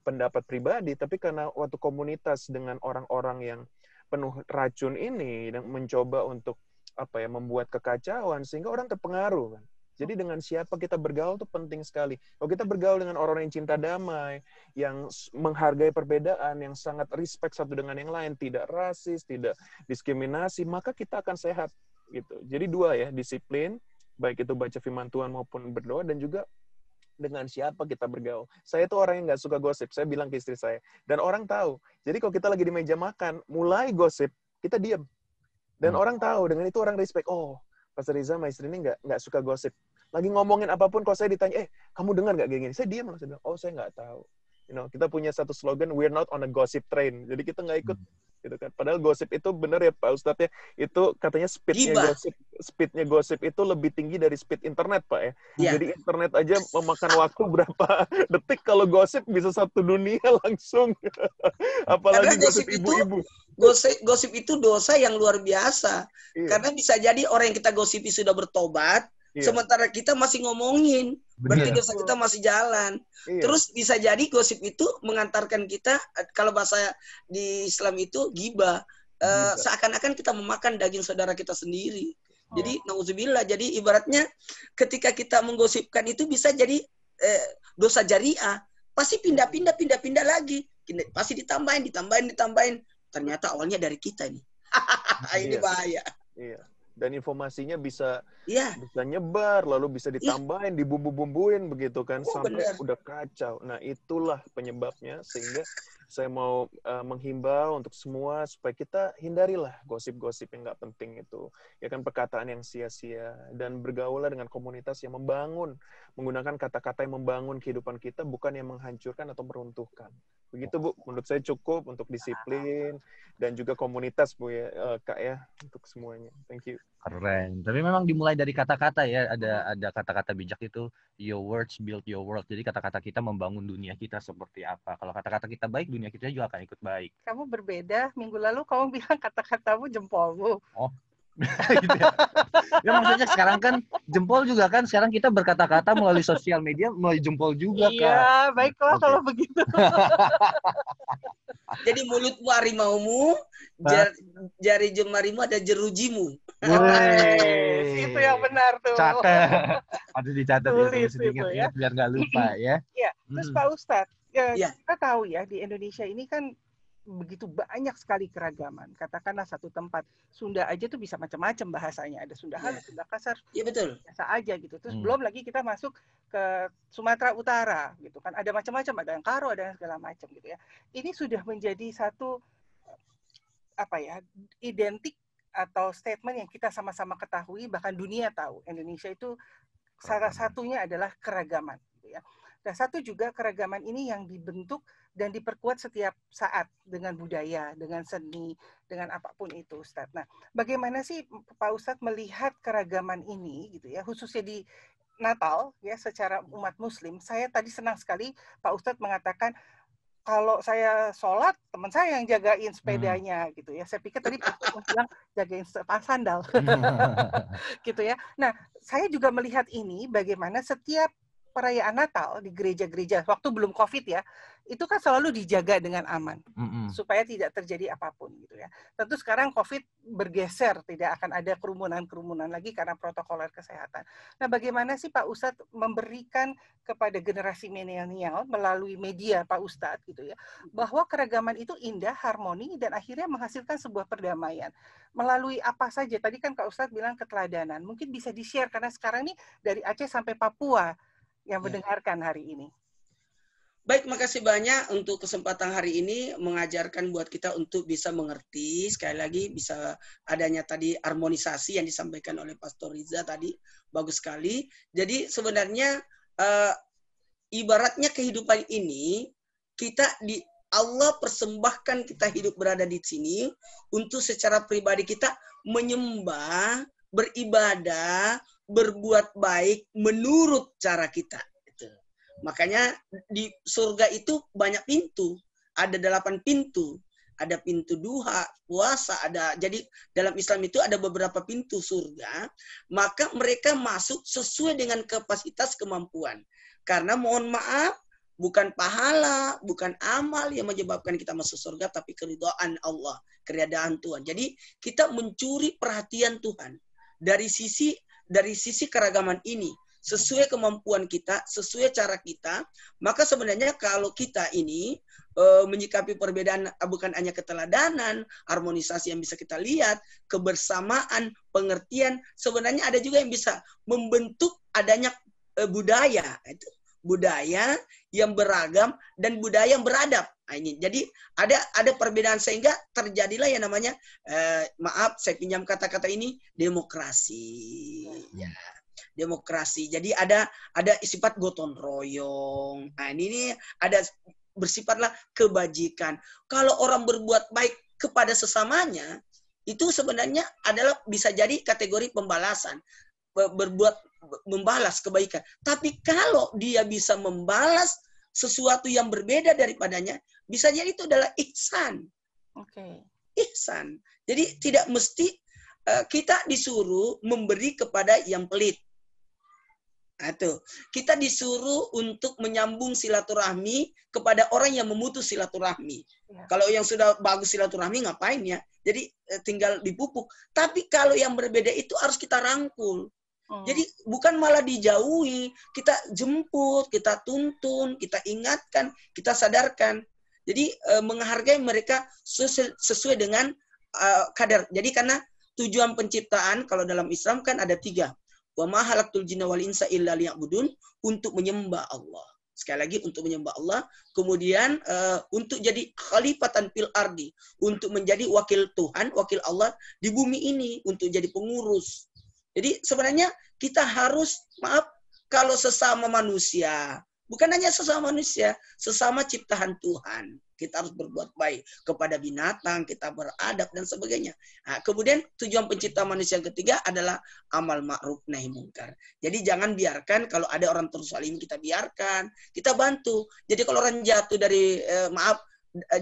pendapat pribadi, tapi karena waktu komunitas dengan orang-orang yang penuh racun ini dan mencoba untuk membuat kekacauan sehingga orang terpengaruh kan. Jadi dengan siapa kita bergaul itu penting sekali. Kalau kita bergaul dengan orang yang cinta damai, yang menghargai perbedaan, yang sangat respect satu dengan yang lain, tidak rasis, tidak diskriminasi, maka kita akan sehat gitu. Jadi dua ya, disiplin, baik itu baca firman Tuhan maupun berdoa, dan juga dengan siapa kita bergaul. Saya tuh orang yang nggak suka gosip. Saya bilang ke istri saya. Dan orang tahu. Jadi kalau kita lagi di meja makan, mulai gosip, kita diam. Dan orang tahu. Dengan itu orang respect. Pastor Riza sama istri ini nggak suka gosip. Lagi ngomongin apapun, kalau saya ditanya, kamu dengar nggak kayak gini? Saya diam langsung bilang, saya nggak tahu. Kita punya satu slogan, we're not on a gossip train. Jadi kita nggak ikut. Gitu kan. Padahal gosip itu benar ya Pak Ustadz ya, itu katanya speednya gosip itu lebih tinggi dari speed internet Pak ya. Jadi internet aja memakan waktu berapa detik, kalau gosip bisa satu dunia langsung. Apalagi gosip ibu-ibu. Gosip itu dosa yang luar biasa. Karena bisa jadi orang yang kita gosipi sudah bertobat, sementara kita masih ngomongin, berarti dosa kita masih jalan. Terus bisa jadi gosip itu mengantarkan kita, kalau bahasa di Islam itu ghibah, seakan-akan kita memakan daging saudara kita sendiri. Jadi nauzubillah. Jadi ibaratnya ketika kita menggosipkan itu bisa jadi dosa jariah. Pasti pindah lagi. Pasti ditambahin. Ternyata awalnya dari kita nih. Ini bahaya. Dan informasinya bisa nyebar, lalu bisa ditambahin, dibumbu-bumbuin begitu kan, sampai udah kacau. Nah, itulah penyebabnya, sehingga saya mau menghimbau untuk semua supaya kita hindarilah gosip-gosip yang nggak penting itu. Ya kan, perkataan yang sia-sia, dan bergaullah dengan komunitas yang membangun, menggunakan kata-kata yang membangun kehidupan kita, bukan yang menghancurkan atau meruntuhkan. Begitu Bu, menurut saya cukup untuk disiplin dan juga komunitas Bu ya, Kak ya, untuk semuanya. Thank you. Keren. Tapi memang dimulai dari kata-kata ya. Ada kata-kata bijak itu, your words build your world. Jadi kata-kata kita membangun dunia kita seperti apa. Kalau kata-kata kita baik, dunia kita juga akan ikut baik. Kamu berbeda. Minggu lalu kamu bilang kata-katamu jempolmu. Oh. Gitu ya. Ya maksudnya sekarang kan jempol juga kan sekarang kita berkata-kata melalui sosial media melalui jempol juga Kak. Iya, baiklah kalau begitu. Jadi mulutmu harimaumu, jari jemarimu ada jerujimu. Itu yang benar tuh. Catat. Harus dicatat Tulis sedikit itu, ya. biar nggak lupa ya. Ya, terus Pak Ustadz, Ya. kita tahu ya di Indonesia ini kan begitu banyak sekali keragaman. Katakanlah satu tempat Sunda aja tuh bisa macam-macam bahasanya. Ada Sunda halus, Sunda kasar. Iya betul. Biasa aja gitu. Terus belum lagi kita masuk ke Sumatera Utara gitu kan. Ada macam-macam, ada yang Karo, ada yang segala macam gitu ya. Ini sudah menjadi satu identik atau statement yang kita sama-sama ketahui, bahkan dunia tahu. Indonesia itu salah satunya adalah keragaman gitu ya. Dan satu juga keragaman ini yang dibentuk dan diperkuat setiap saat dengan budaya, dengan seni, dengan apapun itu, Ustadz. Nah, bagaimana sih Pak Ustadz melihat keragaman ini, gitu ya, khususnya di Natal, ya, secara umat Muslim? Saya tadi senang sekali Pak Ustadz mengatakan kalau saya sholat, teman saya yang jagain sepedanya, gitu ya. Saya pikir tadi Pak Ustadz bilang jagain sandal, gitu ya. Nah, saya juga melihat ini bagaimana setiap perayaan Natal di gereja-gereja waktu belum COVID ya, itu kan selalu dijaga dengan aman supaya tidak terjadi apapun gitu ya. Tentu sekarang COVID bergeser, tidak akan ada kerumunan-kerumunan lagi karena protokoler kesehatan. Nah, bagaimana sih Pak Ustadz memberikan kepada generasi milenial melalui media Pak Ustadz gitu ya, bahwa keragaman itu indah, harmoni, dan akhirnya menghasilkan sebuah perdamaian. Melalui apa saja? Tadi kan Pak Ustadz bilang keteladanan. Mungkin bisa di-share karena sekarang ini dari Aceh sampai Papua yang mendengarkan hari ini. Baik, makasih banyak untuk kesempatan hari ini mengajarkan buat kita untuk bisa mengerti. Sekali lagi bisa adanya tadi harmonisasi yang disampaikan oleh Pastor Riza tadi. Bagus sekali. Jadi sebenarnya ibaratnya kehidupan ini Allah persembahkan kita hidup berada di sini untuk secara pribadi kita menyembah, beribadah, berbuat baik menurut cara kita. Makanya di surga itu banyak pintu. Ada 8 pintu. Ada pintu duha, puasa, ada. Jadi dalam Islam itu ada beberapa pintu surga. Maka mereka masuk sesuai dengan kapasitas kemampuan. Karena mohon maaf, bukan pahala, bukan amal yang menyebabkan kita masuk surga, tapi keridhaan Allah, keridhaan Tuhan. Jadi kita mencuri perhatian Tuhan dari sisi keragaman ini, sesuai kemampuan kita, sesuai cara kita. Maka sebenarnya kalau kita ini menyikapi perbedaan, bukan hanya keteladanan, harmonisasi yang bisa kita lihat, kebersamaan, pengertian, sebenarnya ada juga yang bisa membentuk adanya budaya. Itu budaya yang beragam dan budaya yang beradab. Nah, ini jadi ada perbedaan sehingga terjadilah yang namanya maaf saya pinjam kata-kata ini, demokrasi. Ya, demokrasi. Jadi ada sifat gotong royong. Nah, ini ada bersifatlah kebajikan. Kalau orang berbuat baik kepada sesamanya, itu sebenarnya adalah bisa jadi kategori pembalasan. Membalas kebaikan. Tapi kalau dia bisa membalas sesuatu yang berbeda daripadanya, bisa jadi itu adalah ihsan. Oke. Ihsan. Jadi tidak mesti kita disuruh memberi kepada yang pelit. Nah, kita disuruh untuk menyambung silaturahmi kepada orang yang memutus silaturahmi. Ya. Kalau yang sudah bagus silaturahmi ngapain ya? Jadi tinggal dipupuk. Tapi kalau yang berbeda itu harus kita rangkul. Jadi bukan malah dijauhi, kita jemput, kita tuntun, kita ingatkan, kita sadarkan. Jadi menghargai mereka sesuai dengan kadar. Jadi karena tujuan penciptaan kalau dalam Islam kan ada 3. Wa ma khalaqtul jinna wal insa illa liya'budun, untuk menyembah Allah. Sekali lagi untuk menyembah Allah, kemudian untuk jadi khalifatan fil ardi, untuk menjadi wakil Tuhan, wakil Allah di bumi ini, untuk jadi pengurus. Jadi sebenarnya kita harus, maaf, kalau sesama manusia Bukan hanya sesama manusia, sesama ciptaan Tuhan. Kita harus berbuat baik kepada binatang, kita beradab dan sebagainya. Nah, kemudian tujuan pencipta manusia yang ketiga adalah amal ma'ruf nahi mungkar. Jadi jangan biarkan kalau ada orang terzalim kita biarkan, kita bantu. Jadi kalau orang jatuh dari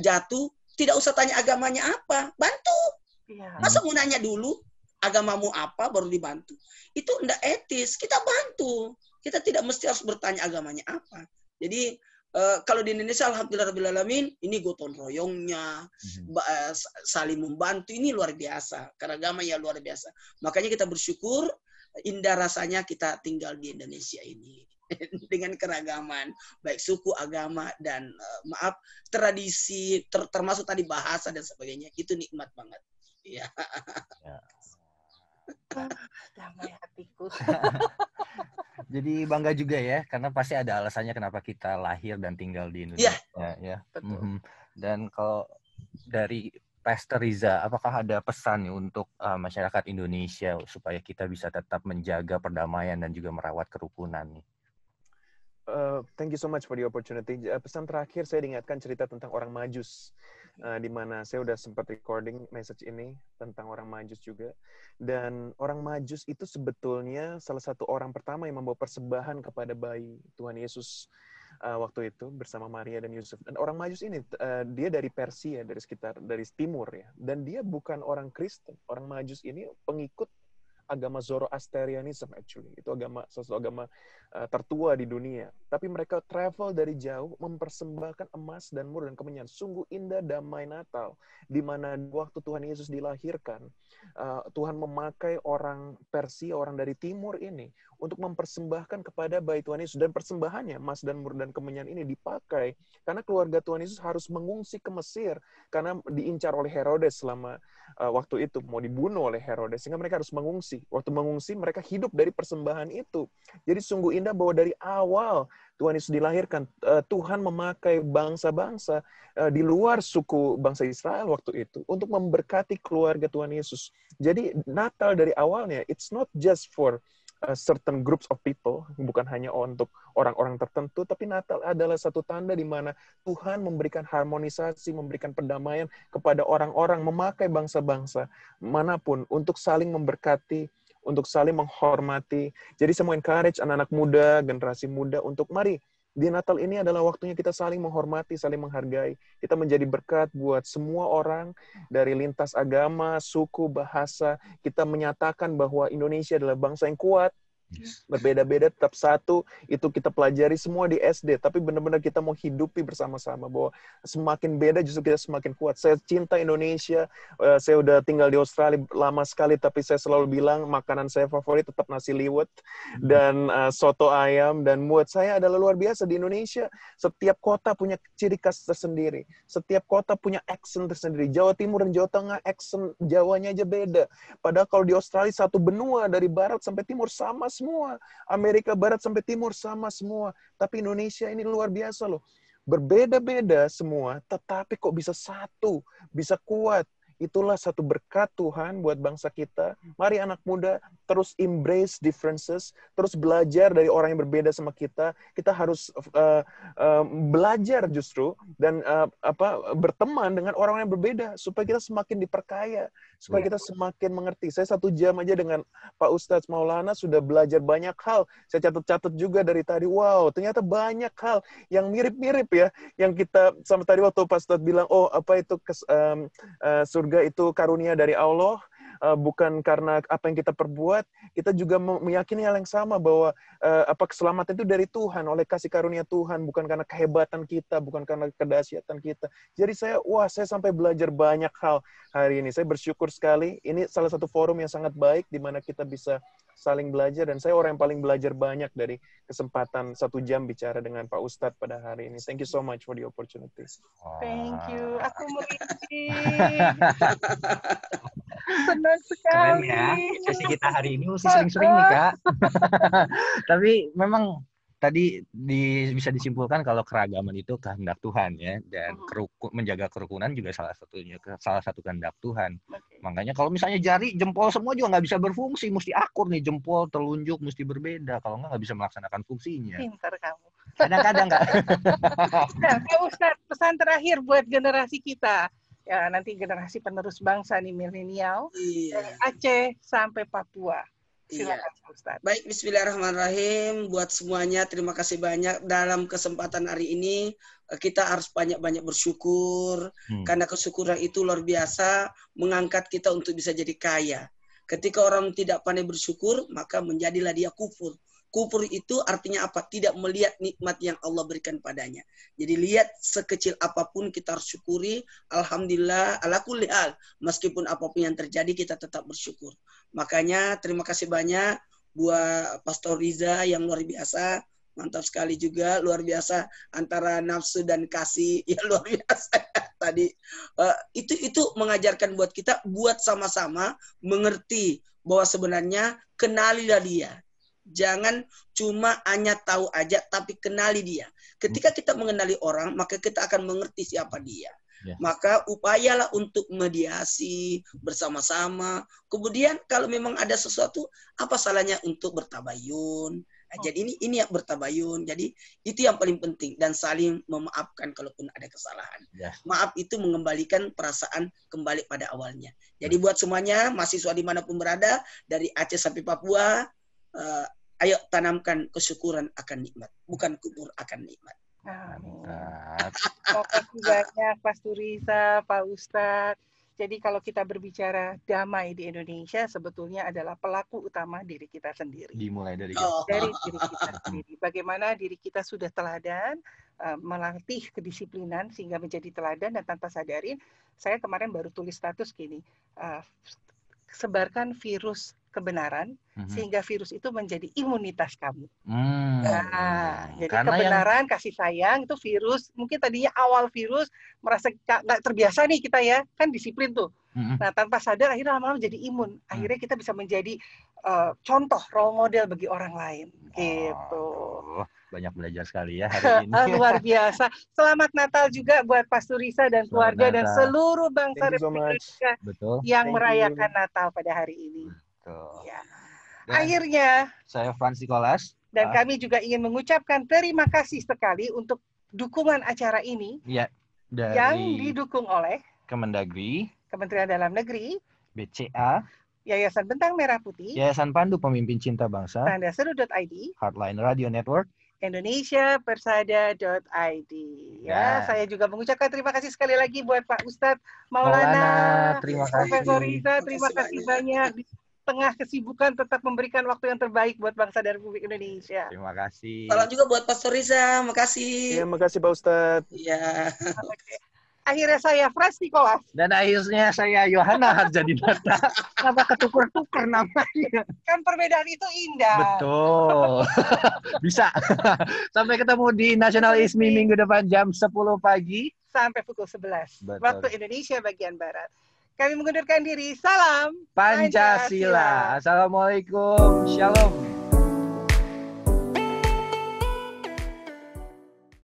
jatuh, tidak usah tanya agamanya apa, bantu. Masa mau nanya dulu agamamu apa baru dibantu? Itu enggak etis. Kita bantu. Kita tidak mesti harus bertanya agamanya apa. Jadi kalau di Indonesia alhamdulillahirabbil ini gotong royongnya, saling membantu ini luar biasa. Keragaman ya luar biasa. Makanya kita bersyukur indah rasanya kita tinggal di Indonesia ini dengan keragaman baik suku, agama dan tradisi termasuk tadi bahasa dan sebagainya. Itu nikmat banget. Ya. Damai hatiku. Jadi bangga juga ya, karena pasti ada alasannya kenapa kita lahir dan tinggal di Indonesia. Ya. Betul. Dan kalau dari Pastor Riza, apakah ada pesan nih untuk masyarakat Indonesia supaya kita bisa tetap menjaga perdamaian dan juga merawat kerukunan nih? Thank you so much for the opportunity. Pesan terakhir saya diingatkan cerita tentang orang Majus, di mana saya udah sempat recording message ini tentang orang Majus juga. Dan orang Majus itu sebetulnya salah satu orang pertama yang membawa persembahan kepada bayi Tuhan Yesus waktu itu bersama Maria dan Yusuf. Dan orang Majus ini dia dari Persia, dari timur ya. Dan dia bukan orang Kristen. Orang Majus ini pengikut agama Zoroastrianism actually. Itu salah satu agama tertua di dunia. Tapi mereka travel dari jauh mempersembahkan emas dan mur dan kemenyan. Sungguh indah damai Natal. Di mana waktu Tuhan Yesus dilahirkan, Tuhan memakai orang Persia, orang dari timur ini untuk mempersembahkan kepada bayi Tuhan Yesus. Dan persembahannya, emas dan mur dan kemenyan ini dipakai karena keluarga Tuhan Yesus harus mengungsi ke Mesir karena diincar oleh Herodes selama waktu itu, mau dibunuh oleh Herodes, sehingga mereka harus mengungsi. Waktu mengungsi, mereka hidup dari persembahan itu. Jadi sungguh indah bahwa dari awal Tuhan Yesus dilahirkan, Tuhan memakai bangsa-bangsa di luar suku bangsa Israel waktu itu untuk memberkati keluarga Tuhan Yesus. Jadi Natal dari awalnya, it's not just for certain groups of people, bukan hanya untuk orang-orang tertentu, tapi Natal adalah satu tanda di mana Tuhan memberikan harmonisasi, memberikan perdamaian kepada orang-orang, memakai bangsa-bangsa manapun untuk saling memberkati, untuk saling menghormati. Jadi saya mau encourage anak-anak muda, generasi muda untuk mari di Natal ini adalah waktunya kita saling menghormati, saling menghargai. Kita menjadi berkat buat semua orang dari lintas agama, suku, bahasa. Kita menyatakan bahwa Indonesia adalah bangsa yang kuat, berbeda-beda tetap satu. Itu kita pelajari semua di SD, tapi benar-benar kita mau hidupi bersama-sama bahwa semakin beda justru kita semakin kuat. Saya cinta Indonesia. Saya udah tinggal di Australia lama sekali, tapi saya selalu bilang makanan saya favorit tetap nasi liwet dan soto ayam. Dan buat saya adalah luar biasa di Indonesia. Setiap kota punya ciri khas tersendiri. Setiap kota punya accent tersendiri. Jawa Timur dan Jawa Tengah accent Jawanya aja beda. Padahal kalau di Australia satu benua dari barat sampai timur sama semua. Amerika Barat sampai Timur sama semua. Tapi Indonesia ini luar biasa loh. Berbeda-beda semua, tetapi kok bisa satu, bisa kuat. Itulah satu berkat Tuhan buat bangsa kita. Mari anak muda terus embrace differences, terus belajar dari orang yang berbeda sama kita. Kita harus belajar justru dan berteman dengan orang yang berbeda supaya kita semakin diperkaya, supaya kita semakin mengerti. Saya 1 jam aja dengan Pak Ustadz Maulana sudah belajar banyak hal. Saya catat-catat juga dari tadi. Wow, ternyata banyak hal yang mirip-mirip ya. Yang kita sama tadi waktu Pak Ustadz bilang, oh apa itu surga itu karunia dari Allah, bukan karena apa yang kita perbuat. Kita juga meyakini hal yang sama bahwa keselamatan itu dari Tuhan, oleh kasih karunia Tuhan, bukan karena kehebatan kita, bukan karena kedahsyatan kita. Jadi saya sampai belajar banyak hal hari ini. Saya bersyukur sekali. Ini salah satu forum yang sangat baik di mana kita bisa saling belajar, dan saya orang yang paling belajar banyak dari kesempatan 1 jam bicara dengan Pak Ustadz pada hari ini. Thank you so much for the opportunity. Thank you. Aku merinding. Senang sekali. Keren ya. Sesi kita hari ini mesti sering-sering nih, Kak. Tapi memang tadi bisa disimpulkan kalau keragaman itu kehendak Tuhan ya, dan menjaga kerukunan juga salah satu kehendak Tuhan. Makanya kalau misalnya jari, jempol semua juga nggak bisa berfungsi, mesti akur nih, jempol, telunjuk mesti berbeda, kalau nggak bisa melaksanakan fungsinya. Pintar kamu. Kadang-kadang nggak. Nah, Pak Ustadz, pesan terakhir buat generasi kita. Ya, nanti generasi penerus bangsa nih, milenial. Dari Aceh sampai Papua. Silakan, Pak Ustadz. Baik, bismillahirrahmanirrahim. Buat semuanya, terima kasih banyak. Dalam kesempatan hari ini, kita harus banyak-banyak bersyukur. Karena kesyukuran itu luar biasa, mengangkat kita untuk bisa jadi kaya. Ketika orang tidak pandai bersyukur, maka menjadilah dia kufur. Kufur itu artinya apa? Tidak melihat nikmat yang Allah berikan padanya. Jadi lihat sekecil apapun kita harus syukuri. Alhamdulillah, ala kulli hal. Meskipun apapun yang terjadi kita tetap bersyukur. Makanya terima kasih banyak buat Pastor Riza yang luar biasa. Mantap sekali juga, luar biasa antara nafsu dan kasih. Ya luar biasa tadi. Itu mengajarkan buat kita buat sama-sama mengerti bahwa sebenarnya kenalilah dia. Jangan cuma hanya tahu aja, tapi kenali dia. Ketika kita mengenali orang, maka kita akan mengerti siapa dia. Maka upayalah untuk mediasi bersama-sama. Kemudian kalau memang ada sesuatu, apa salahnya untuk bertabayun. Jadi ini yang bertabayun. Jadi itu yang paling penting. Dan saling memaafkan kalaupun ada kesalahan. Maaf itu mengembalikan perasaan kembali pada awalnya. Jadi buat semuanya, mahasiswa dimanapun berada, dari Aceh sampai Papua, ayo tanamkan kesyukuran akan nikmat, bukan kufur akan nikmat. Terima kasih banyak Pastor Riza, Pak Ustadz. Jadi kalau kita berbicara damai di Indonesia, sebetulnya adalah pelaku utama diri kita sendiri. Dimulai dari diri kita sendiri. Bagaimana diri kita sudah teladan, melatih kedisiplinan sehingga menjadi teladan, dan tanpa sadarin, saya kemarin baru tulis status gini, sebarkan virus kebenaran sehingga virus itu menjadi imunitas kamu. Jadi kebenaran, kasih sayang itu virus. Mungkin tadinya awal virus merasa nggak terbiasa nih kita ya, kan disiplin tuh. Nah tanpa sadar akhirnya lama-lama jadi imun. Akhirnya kita bisa menjadi contoh, role model bagi orang lain. Gitu. Banyak belajar sekali ya hari ini. Luar biasa. Selamat Natal juga buat Pastor Risa dan keluarga dan seluruh bangsa Republik Indonesia yang merayakan Natal pada hari ini. Ya. Akhirnya saya Frans Nikolas dan kami juga ingin mengucapkan terima kasih sekali untuk dukungan acara ini yang didukung oleh Kemendagri, Kementerian Dalam Negeri, BCA, Yayasan Bentang Merah Putih, Yayasan Pandu Pemimpin Cinta Bangsa, Tandaseru.id, Heartline Radio Network, Indonesiapersada.id. Ya, saya juga mengucapkan terima kasih sekali lagi buat Pak Ustadz Maulana, terima kasih. Profesor Riza, terima kasih banyak. Di tengah kesibukan tetap memberikan waktu yang terbaik buat bangsa dan Republik Indonesia. Terima kasih. Salam juga buat Pastor Riza, makasih. Iya, makasih Pak Ustadz. Iya. Akhirnya saya Frans Nikolas. Dan akhirnya saya Yohana Harjadinata. Kenapa ketuker-tuker namanya? Kan perbedaan itu indah. Betul. Bisa. Sampai ketemu di National ISMI minggu depan jam 10 pagi. Sampai pukul 11. Betul. Waktu Indonesia bagian Barat. Kami mengundurkan diri. Salam Pancasila. Assalamualaikum. Shalom.